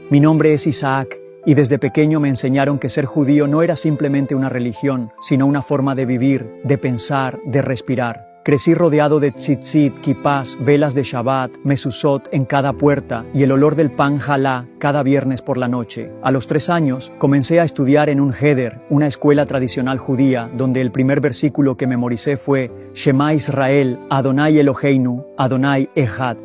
Mi nombre es Isaac, y desde pequeño me enseñaron que ser judío no era simplemente una religión, sino una forma de vivir, de pensar, de respirar. Crecí rodeado de tzitzit, kipás, velas de Shabbat, mezuzot en cada puerta y el olor del pan jalá cada viernes por la noche. A los 3 años comencé a estudiar en un heder, una escuela tradicional judía, donde el primer versículo que memoricé fue Shema Israel, Adonai Eloheinu, Adonai Echad.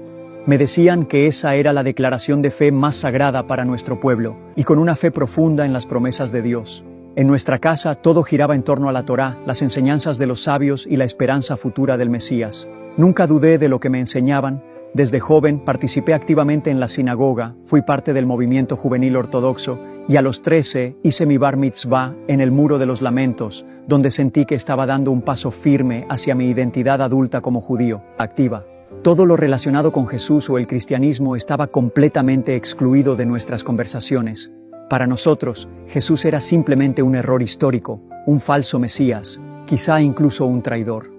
Me decían que esa era la declaración de fe más sagrada para nuestro pueblo, y con una fe profunda en las promesas de Dios. En nuestra casa todo giraba en torno a la Torá, las enseñanzas de los sabios y la esperanza futura del Mesías. Nunca dudé de lo que me enseñaban. Desde joven participé activamente en la sinagoga, fui parte del movimiento juvenil ortodoxo y a los 13 hice mi bar mitzvah en el Muro de los Lamentos, donde sentí que estaba dando un paso firme hacia mi identidad adulta como judío, activa. Todo lo relacionado con Jesús o el cristianismo estaba completamente excluido de nuestras conversaciones. Para nosotros, Jesús era simplemente un error histórico, un falso Mesías, quizá incluso un traidor.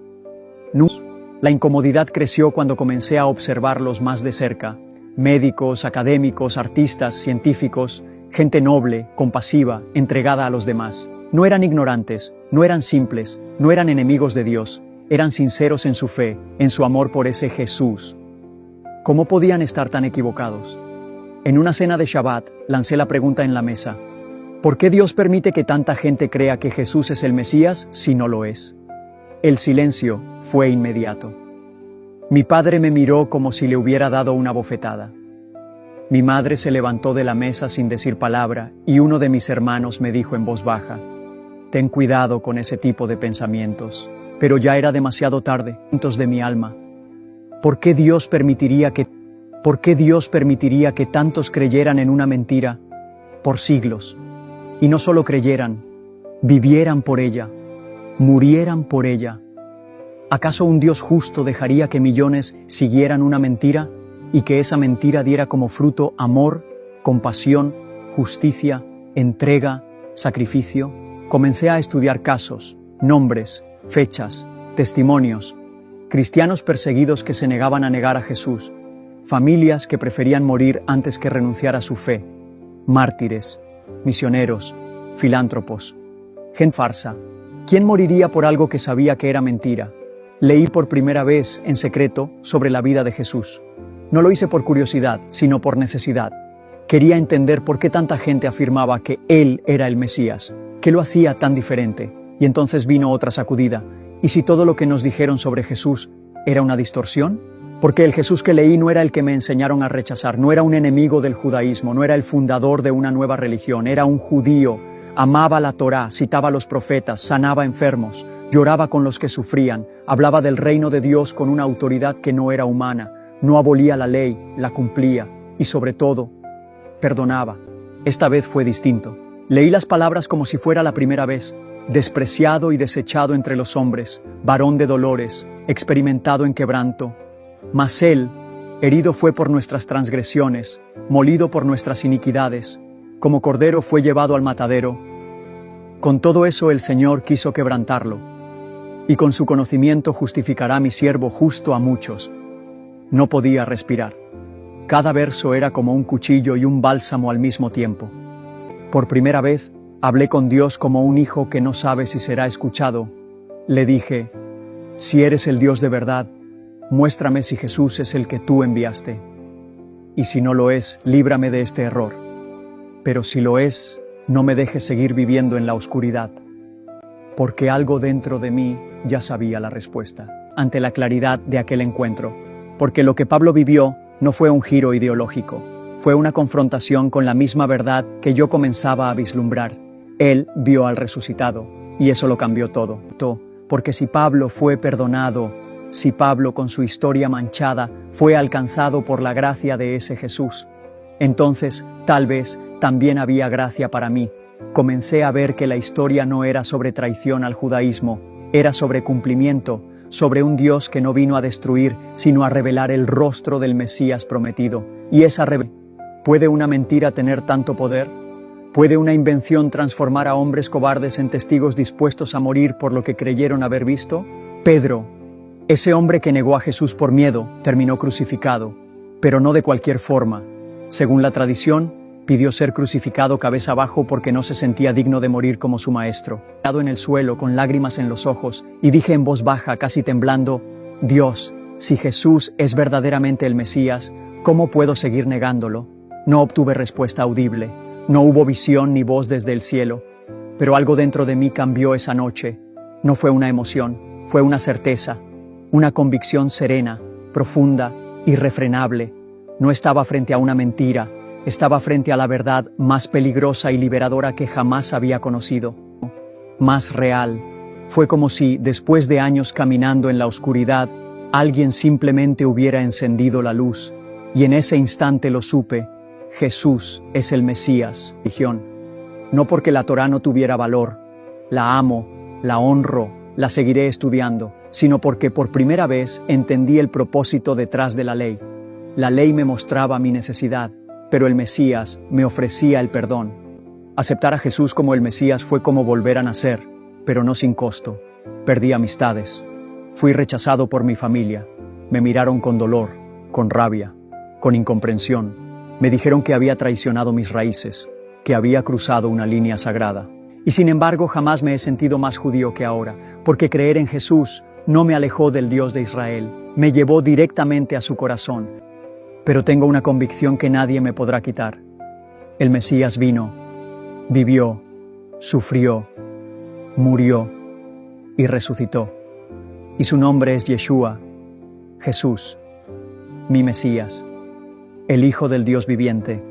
La incomodidad creció cuando comencé a observarlos más de cerca. Médicos, académicos, artistas, científicos, gente noble, compasiva, entregada a los demás. No eran ignorantes, no eran simples, no eran enemigos de Dios. Eran sinceros en su fe, en su amor por ese Jesús. ¿Cómo podían estar tan equivocados? En una cena de Shabbat, lancé la pregunta en la mesa. ¿Por qué Dios permite que tanta gente crea que Jesús es el Mesías si no lo es? El silencio fue inmediato. Mi padre me miró como si le hubiera dado una bofetada. Mi madre se levantó de la mesa sin decir palabra y uno de mis hermanos me dijo en voz baja, «Ten cuidado con ese tipo de pensamientos». Pero ya era demasiado tarde, de mi alma. ¿Por qué Dios permitiría que tantos creyeran en una mentira por siglos? Y no solo creyeran, vivieran por ella, murieran por ella. ¿Acaso un Dios justo dejaría que millones siguieran una mentira y que esa mentira diera como fruto amor, compasión, justicia, entrega, sacrificio? Comencé a estudiar casos, nombres, fechas, testimonios, cristianos perseguidos que se negaban a negar a Jesús, familias que preferían morir antes que renunciar a su fe, mártires, misioneros, filántropos, gente farsa. ¿Quién moriría por algo que sabía que era mentira? Leí por primera vez en secreto sobre la vida de Jesús. No lo hice por curiosidad, sino por necesidad. Quería entender por qué tanta gente afirmaba que Él era el Mesías, qué lo hacía tan diferente. Y entonces vino otra sacudida. ¿Y si todo lo que nos dijeron sobre Jesús era una distorsión? Porque el Jesús que leí no era el que me enseñaron a rechazar, no era un enemigo del judaísmo, no era el fundador de una nueva religión, era un judío, amaba la Torá, citaba a los profetas, sanaba enfermos, lloraba con los que sufrían, hablaba del reino de Dios con una autoridad que no era humana, no abolía la ley, la cumplía y sobre todo, perdonaba. Esta vez fue distinto. Leí las palabras como si fuera la primera vez. Despreciado y desechado entre los hombres, varón de dolores, experimentado en quebranto. Mas Él, herido fue por nuestras transgresiones, molido por nuestras iniquidades, como cordero fue llevado al matadero. Con todo eso el Señor quiso quebrantarlo, y con su conocimiento justificará mi siervo justo a muchos. No podía respirar. Cada verso era como un cuchillo y un bálsamo al mismo tiempo. Por primera vez, hablé con Dios como un hijo que no sabe si será escuchado. Le dije, si eres el Dios de verdad, muéstrame si Jesús es el que tú enviaste. Y si no lo es, líbrame de este error. Pero si lo es, no me dejes seguir viviendo en la oscuridad. Porque algo dentro de mí ya sabía la respuesta, ante la claridad de aquel encuentro. Porque lo que Pablo vivió no fue un giro ideológico. Fue una confrontación con la misma verdad que yo comenzaba a vislumbrar. Él vio al resucitado, y eso lo cambió todo. Porque si Pablo fue perdonado, si Pablo con su historia manchada fue alcanzado por la gracia de ese Jesús, entonces tal vez también había gracia para mí. Comencé a ver que la historia no era sobre traición al judaísmo, era sobre cumplimiento, sobre un Dios que no vino a destruir, sino a revelar el rostro del Mesías prometido. Y esa revelación. ¿Puede una mentira tener tanto poder? ¿Puede una invención transformar a hombres cobardes en testigos dispuestos a morir por lo que creyeron haber visto? Pedro, ese hombre que negó a Jesús por miedo, terminó crucificado, pero no de cualquier forma. Según la tradición, Pidió ser crucificado cabeza abajo porque no se sentía digno de morir como su maestro. Tirado en el suelo, con lágrimas en los ojos, y dije en voz baja, casi temblando, Dios, si Jesús es verdaderamente el Mesías, ¿cómo puedo seguir negándolo? No obtuve respuesta audible, no hubo visión ni voz desde el cielo, pero algo dentro de mí cambió esa noche. No fue una emoción, fue una certeza, una convicción serena, profunda, irrefrenable. No estaba frente a una mentira, estaba frente a la verdad más peligrosa y liberadora que jamás había conocido. Más real. Fue como si, después de años caminando en la oscuridad, alguien simplemente hubiera encendido la luz. Y en ese instante lo supe. Jesús es el Mesías. Religión. No porque la Torá no tuviera valor. La amo, la honro, la seguiré estudiando, sino porque por primera vez entendí el propósito detrás de la ley. La ley me mostraba mi necesidad, pero el Mesías me ofrecía el perdón. Aceptar a Jesús como el Mesías fue como volver a nacer, pero no sin costo. Perdí amistades. Fui rechazado por mi familia. Me miraron con dolor, con rabia, con incomprensión. Me dijeron que había traicionado mis raíces, que había cruzado una línea sagrada. Y sin embargo, jamás me he sentido más judío que ahora, porque creer en Jesús no me alejó del Dios de Israel, me llevó directamente a su corazón. Pero tengo una convicción que nadie me podrá quitar. El Mesías vino, vivió, sufrió, murió y resucitó. Y su nombre es Yeshua, Jesús, mi Mesías, el Hijo del Dios viviente,